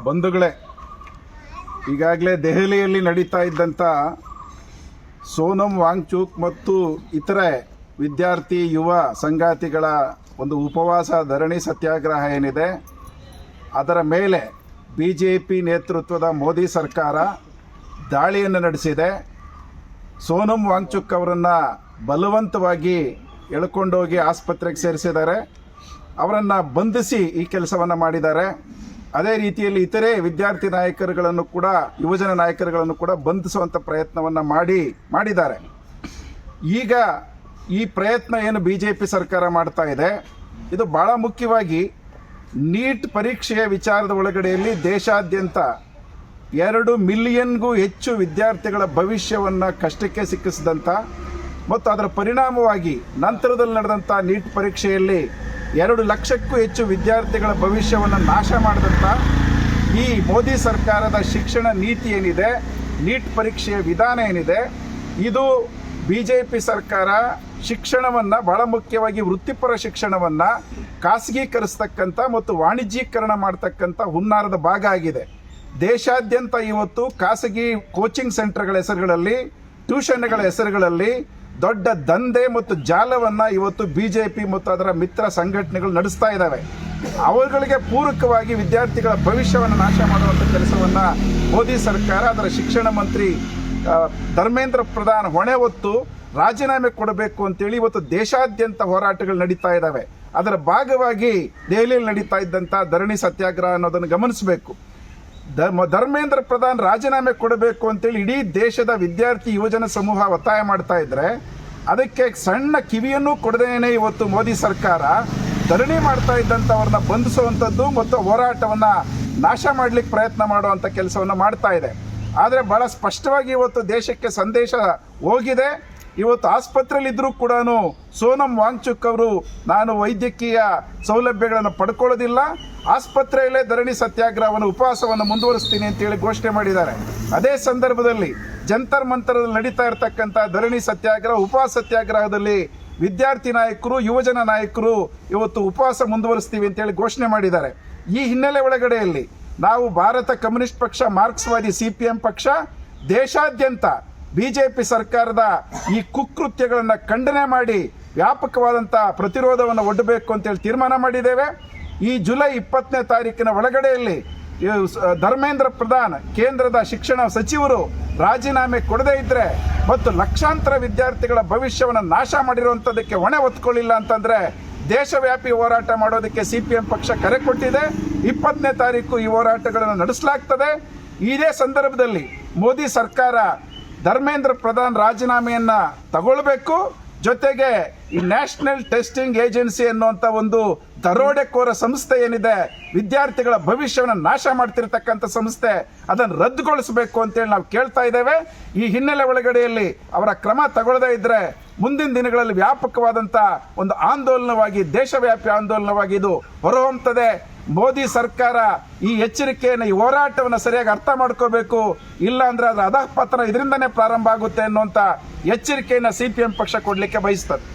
ಬಂಧುಗಳೇ, ಈಗಾಗಲೇ ದೆಹಲಿಯಲ್ಲಿ ನಡೀತಾ ಇದ್ದಂಥ ಸೋನಮ್ ವಾಂಗ್ಚುಕ್ ಮತ್ತು ಇತರೆ ವಿದ್ಯಾರ್ಥಿ ಯುವ ಸಂಗಾತಿಗಳ ಒಂದು ಉಪವಾಸ ಧರಣಿ ಸತ್ಯಾಗ್ರಹ ಏನಿದೆ, ಅದರ ಮೇಲೆ BJP ನೇತೃತ್ವದ ಮೋದಿ ಸರ್ಕಾರ ದಾಳಿಯನ್ನು ನಡೆಸಿದೆ. ಸೋನಮ್ ವಾಂಗ್ಚುಕ್ ಅವರನ್ನು ಬಲವಂತವಾಗಿ ಎಳ್ಕೊಂಡೋಗಿ ಆಸ್ಪತ್ರೆಗೆ ಸೇರಿಸಿದ್ದಾರೆ. ಅವರನ್ನು ಬಂಧಿಸಿ ಈ ಕೆಲಸವನ್ನು ಮಾಡಿದ್ದಾರೆ. ಅದೇ ರೀತಿಯಲ್ಲಿ ಇತರೆ ವಿದ್ಯಾರ್ಥಿ ನಾಯಕರುಗಳನ್ನು ಕೂಡ, ಯುವಜನ ನಾಯಕರುಗಳನ್ನು ಕೂಡ ಬಂಧಿಸುವಂಥ ಪ್ರಯತ್ನವನ್ನು ಮಾಡಿದ್ದಾರೆ. ಈಗ ಈ ಪ್ರಯತ್ನ ಏನು BJP ಸರ್ಕಾರ ಮಾಡ್ತಾ ಇದೆ, ಇದು ಭಾಳ ಮುಖ್ಯವಾಗಿ ನೀಟ್ ಪರೀಕ್ಷೆಯ ವಿಚಾರದ ಒಳಗಡೆಯಲ್ಲಿ ದೇಶಾದ್ಯಂತ 2 ಮಿಲಿಯನ್ಗೂ ಹೆಚ್ಚು ವಿದ್ಯಾರ್ಥಿಗಳ ಭವಿಷ್ಯವನ್ನು ಕಷ್ಟಕ್ಕೆ ಸಿಕ್ಕಿಸಿದಂಥ ಮತ್ತು ಅದರ ಪರಿಣಾಮವಾಗಿ ನಂತರದಲ್ಲಿ ನಡೆದಂಥ ನೀಟ್ ಪರೀಕ್ಷೆಯಲ್ಲಿ 2 ಲಕ್ಷಕ್ಕೂ ಹೆಚ್ಚು ವಿದ್ಯಾರ್ಥಿಗಳ ಭವಿಷ್ಯವನ್ನು ನಾಶ ಮಾಡಿದಂಥ ಈ ಮೋದಿ ಸರ್ಕಾರದ ಶಿಕ್ಷಣ ನೀತಿ ಏನಿದೆ, ನೀಟ್ ಪರೀಕ್ಷೆಯ ವಿಧಾನ ಏನಿದೆ, ಇದು BJP ಸರ್ಕಾರ ಶಿಕ್ಷಣವನ್ನು, ಬಹಳ ಮುಖ್ಯವಾಗಿ ವೃತ್ತಿಪರ ಶಿಕ್ಷಣವನ್ನು ಖಾಸಗೀಕರಿಸ್ತಕ್ಕಂಥ ಮತ್ತು ವಾಣಿಜ್ಯೀಕರಣ ಮಾಡ್ತಕ್ಕಂಥ ಹುನ್ನಾರದ ಭಾಗ ಆಗಿದೆ. ದೇಶಾದ್ಯಂತ ಇವತ್ತು ಖಾಸಗಿ ಕೋಚಿಂಗ್ ಸೆಂಟರ್ಗಳ ಹೆಸರುಗಳಲ್ಲಿ, ಟ್ಯೂಷನ್ಗಳ ಹೆಸರುಗಳಲ್ಲಿ ದೊಡ್ಡ ದಂಧೆ ಮತ್ತು ಜಾಲವನ್ನು ಇವತ್ತು BJP ಮತ್ತು ಅದರ ಮಿತ್ರ ಸಂಘಟನೆಗಳು ನಡೆಸ್ತಾ ಇದ್ದಾವೆ. ಅವುಗಳಿಗೆ ಪೂರಕವಾಗಿ ವಿದ್ಯಾರ್ಥಿಗಳ ಭವಿಷ್ಯವನ್ನು ನಾಶ ಮಾಡುವಂಥ ಕೆಲಸವನ್ನು ಮೋದಿ ಸರ್ಕಾರ, ಅದರ ಶಿಕ್ಷಣ ಮಂತ್ರಿ ಧರ್ಮೇಂದ್ರ ಪ್ರಧಾನ್ ಹೊಣೆ ಹೊತ್ತು ರಾಜೀನಾಮೆ ಕೊಡಬೇಕು ಅಂತೇಳಿ ಇವತ್ತು ದೇಶಾದ್ಯಂತ ಹೋರಾಟಗಳು ನಡೀತಾ ಇದ್ದಾವೆ. ಅದರ ಭಾಗವಾಗಿ ದೆಹಲಿಯಲ್ಲಿ ನಡೀತಾ ಇದ್ದಂಥ ಧರಣಿ ಸತ್ಯಾಗ್ರಹ ಅನ್ನೋದನ್ನು ಗಮನಿಸಬೇಕು. ಧರ್ಮೇಂದ್ರ ಪ್ರಧಾನ್ ರಾಜೀನಾಮೆ ಕೊಡಬೇಕು ಅಂತೇಳಿ ಇಡೀ ದೇಶದ ವಿದ್ಯಾರ್ಥಿ ಯುವಜನ ಸಮೂಹ ಒತ್ತಾಯ ಮಾಡ್ತಾ ಇದ್ರೆ, ಅದಕ್ಕೆ ಸಣ್ಣ ಕಿವಿಯನ್ನು ಕೊಡದೇನೆ ಇವತ್ತು ಮೋದಿ ಸರ್ಕಾರ ಧರಣಿ ಮಾಡ್ತಾ ಇದ್ದಂಥವ್ರನ್ನ ಬಂಧಿಸುವಂಥದ್ದು ಮತ್ತು ಹೋರಾಟವನ್ನು ನಾಶ ಮಾಡಲಿಕ್ಕೆ ಪ್ರಯತ್ನ ಮಾಡುವಂಥ ಕೆಲಸವನ್ನು ಮಾಡ್ತಾ ಇದೆ. ಆದರೆ ಬಹಳ ಸ್ಪಷ್ಟವಾಗಿ ಇವತ್ತು ದೇಶಕ್ಕೆ ಸಂದೇಶ ಹೋಗಿದೆ. ಇವತ್ತು ಆಸ್ಪತ್ರೆಯಲ್ಲಿದ್ದರೂ ಕೂಡ ಸೋನಮ್ ವಾಂಗ್ಚುಕ್ ಅವರು, ನಾನು ವೈದ್ಯಕೀಯ ಸೌಲಭ್ಯಗಳನ್ನು ಪಡ್ಕೊಳ್ಳೋದಿಲ್ಲ, ಆಸ್ಪತ್ರೆಯಲ್ಲೇ ಧರಣಿ ಸತ್ಯಾಗ್ರಹವನ್ನು, ಉಪವಾಸವನ್ನು ಮುಂದುವರಿಸ್ತೀನಿ ಅಂತೇಳಿ ಘೋಷಣೆ ಮಾಡಿದ್ದಾರೆ. ಅದೇ ಸಂದರ್ಭದಲ್ಲಿ ಜಂತರ್ ಮಂತರದಲ್ಲಿ ನಡೀತಾ ಇರತಕ್ಕಂಥ ಧರಣಿ ಸತ್ಯಾಗ್ರಹ, ಉಪವಾಸ ಸತ್ಯಾಗ್ರಹದಲ್ಲಿ ವಿದ್ಯಾರ್ಥಿ ನಾಯಕರು, ಯುವಜನ ನಾಯಕರು ಇವತ್ತು ಉಪವಾಸ ಮುಂದುವರಿಸ್ತೀವಿ ಅಂತೇಳಿ ಘೋಷಣೆ ಮಾಡಿದ್ದಾರೆ. ಈ ಹಿನ್ನೆಲೆ ಒಳಗಡೆಯಲ್ಲಿ ನಾವು ಭಾರತ ಕಮ್ಯುನಿಸ್ಟ್ ಪಕ್ಷ, ಮಾರ್ಕ್ಸ್ವಾದಿ CPM ಪಕ್ಷ ದೇಶಾದ್ಯಂತ BJP ಸರ್ಕಾರದ ಈ ಕುಕೃತ್ಯಗಳನ್ನು ಖಂಡನೆ ಮಾಡಿ ವ್ಯಾಪಕವಾದಂಥ ಪ್ರತಿರೋಧವನ್ನು ಒಡ್ಡಬೇಕು ಅಂತೇಳಿ ತೀರ್ಮಾನ ಮಾಡಿದ್ದೇವೆ. ಈ ಜುಲೈ 20ನೇ ತಾರೀಕಿನ ಒಳಗಡೆಯಲ್ಲಿ ಧರ್ಮೇಂದ್ರ ಪ್ರಧಾನ್, ಕೇಂದ್ರದ ಶಿಕ್ಷಣ ಸಚಿವರು ರಾಜೀನಾಮೆ ಕೊಡದೇ ಇದ್ದರೆ ಮತ್ತು ಲಕ್ಷಾಂತರ ವಿದ್ಯಾರ್ಥಿಗಳ ಭವಿಷ್ಯವನ್ನು ನಾಶ ಮಾಡಿರುವಂಥದ್ದಕ್ಕೆ ಹೊಣೆ ಹೊತ್ಕೊಳ್ಳಿಲ್ಲ ಅಂತಂದರೆ ದೇಶವ್ಯಾಪಿ ಹೋರಾಟ ಮಾಡೋದಕ್ಕೆ CPM ಪಕ್ಷ ಕರೆ ಕೊಟ್ಟಿದೆ. 20ನೇ ತಾರೀಕು ಈ ಹೋರಾಟಗಳನ್ನು ನಡೆಸಲಾಗ್ತದೆ. ಇದೇ ಸಂದರ್ಭದಲ್ಲಿ ಮೋದಿ ಸರ್ಕಾರ ಧರ್ಮೇಂದ್ರ ಪ್ರಧಾನ್ ರಾಜೀನಾಮೆಯನ್ನು ತಗೊಳ್ಬೇಕು. ಜೊತೆಗೆ ಈ ನ್ಯಾಷನಲ್ ಟೆಸ್ಟಿಂಗ್ ಏಜೆನ್ಸಿ ಅನ್ನುವಂಥ ಒಂದು ದರೋಡೆಕೋರ ಸಂಸ್ಥೆ ಏನಿದೆ, ವಿದ್ಯಾರ್ಥಿಗಳ ಭವಿಷ್ಯವನ್ನು ನಾಶ ಮಾಡ್ತಿರ್ತಕ್ಕಂಥ ಸಂಸ್ಥೆ, ಅದನ್ನು ರದ್ದುಗೊಳಿಸಬೇಕು ಅಂತೇಳಿ ನಾವು ಕೇಳ್ತಾ ಇದ್ದೇವೆ. ಈ ಹಿನ್ನೆಲೆ ಒಳಗಡೆಯಲ್ಲಿ ಅವರ ಕ್ರಮ ತಗೊಳ್ಳದೇ ಇದ್ದರೆ ಮುಂದಿನ ದಿನಗಳಲ್ಲಿ ವ್ಯಾಪಕವಾದಂಥ ಒಂದು ಆಂದೋಲನವಾಗಿ, ದೇಶವ್ಯಾಪಿ ಆಂದೋಲನವಾಗಿ ಇದು ಹೊರಹೊಮ್ಮುತ್ತದೆ. ಮೋದಿ ಸರ್ಕಾರ ಈ ಎಚ್ಚರಿಕೆಯನ್ನು, ಈ ಹೋರಾಟವನ್ನು ಸರಿಯಾಗಿ ಅರ್ಥ ಮಾಡ್ಕೋಬೇಕು. ಇಲ್ಲ ಅಂದರೆ ಅದರ ಅಧಃಪತನ ಇದರಿಂದನೇ ಪ್ರಾರಂಭ ಆಗುತ್ತೆ ಅನ್ನುವಂಥ ಎಚ್ಚರಿಕೆಯನ್ನು CPM ಪಕ್ಷ ಕೊಡಲಿಕ್ಕೆ ಬಯಸ್ತದೆ.